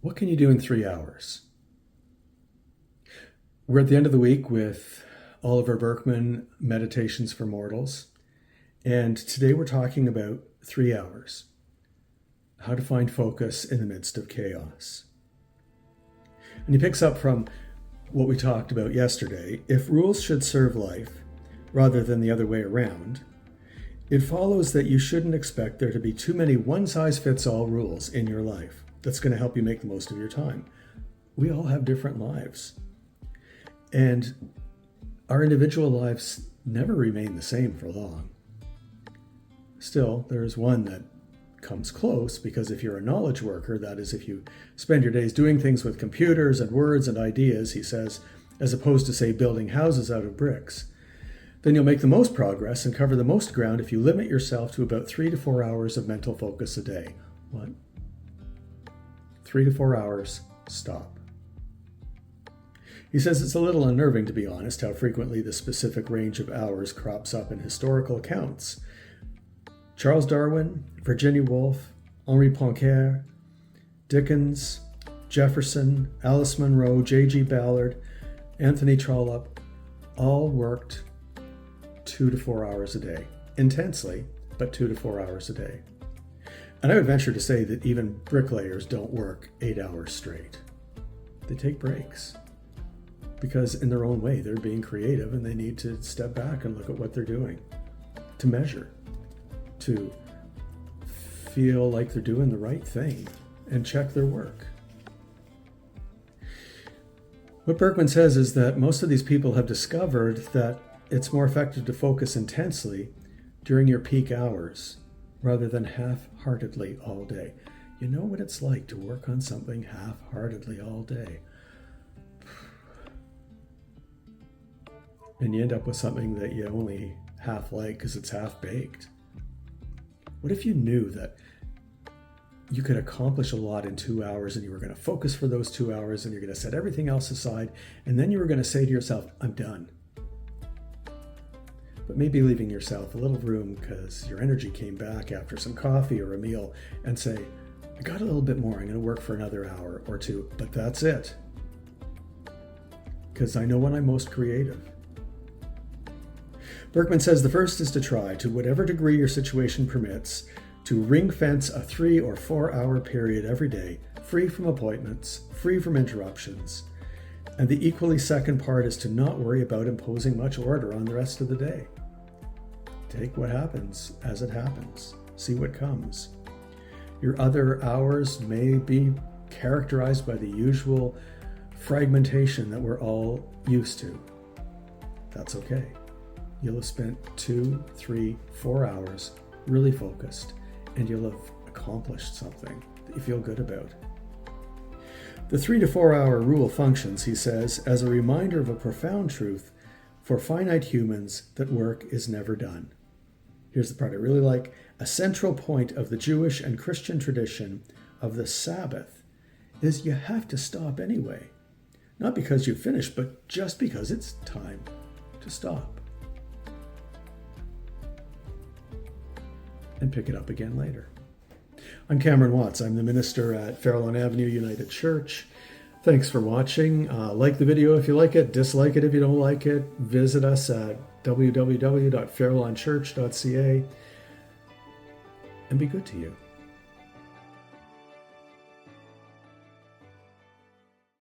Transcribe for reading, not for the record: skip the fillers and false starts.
What can you do in 3 hours? We're at the end of the week with Oliver Burkeman, Meditations for Mortals. And today we're talking about 3 hours. How to find focus in the midst of chaos. And he picks up from what we talked about yesterday. If rules should serve life rather than the other way around, it follows that you shouldn't expect there to be too many one-size-fits-all rules in your life that's going to help you make the most of your time. We all have different lives. And our individual lives never remain the same for long. Still, there's one that comes close, because if you're a knowledge worker, that is, if you spend your days doing things with computers and words and ideas, he says, as opposed to, say, building houses out of bricks, then you'll make the most progress and cover the most ground if you limit yourself to about 3 to 4 hours of mental focus a day. What? 3 to 4 hours, stop. He says it's a little unnerving, to be honest, how frequently the specific range of hours crops up in historical accounts. Charles Darwin, Virginia Woolf, Henri Poincaré, Dickens, Jefferson, Alice Munro, J.G. Ballard, Anthony Trollope all worked 2 to 4 hours a day. Intensely, but 2 to 4 hours a day. And I would venture to say that even bricklayers don't work 8 hours straight. They take breaks. Because in their own way, they're being creative and they need to step back and look at what they're doing, to measure, to feel like they're doing the right thing and check their work. What Burkeman says is that most of these people have discovered that it's more effective to focus intensely during your peak hours rather than half-heartedly all day. You know what it's like to work on something half-heartedly all day. And you end up with something that you only half like because it's half-baked. What if you knew that you could accomplish a lot in 2 hours and you were going to focus for those 2 hours and you're going to set everything else aside and then you were going to say to yourself, I'm done. But maybe leaving yourself a little room because your energy came back after some coffee or a meal and say, I got a little bit more, I'm going to work for another hour or two, but that's it. Because I know when I'm most creative. Burkeman says the first is to try, to whatever degree your situation permits, to ring fence a 3 or 4 hour period every day, free from appointments, free from interruptions. And the equally second part is to not worry about imposing much order on the rest of the day. Take what happens as it happens. See what comes. Your other hours may be characterized by the usual fragmentation that we're all used to. That's okay. You'll have spent 2, 3, 4 hours really focused, and you'll have accomplished something that you feel good about. The 3 to 4 hour rule functions, he says, as a reminder of a profound truth for finite humans that work is never done. Here's the part I really like. A central point of the Jewish and Christian tradition of the Sabbath is you have to stop anyway. Not because you've finished, but just because it's time to stop. And pick it up again later. I'm Cameron Watts. I'm the minister at Fairlawn Avenue United Church. Thanks for watching. Like the video if you like it, dislike it if you don't like it. Visit us at www.fairlawnchurch.ca and be good to you.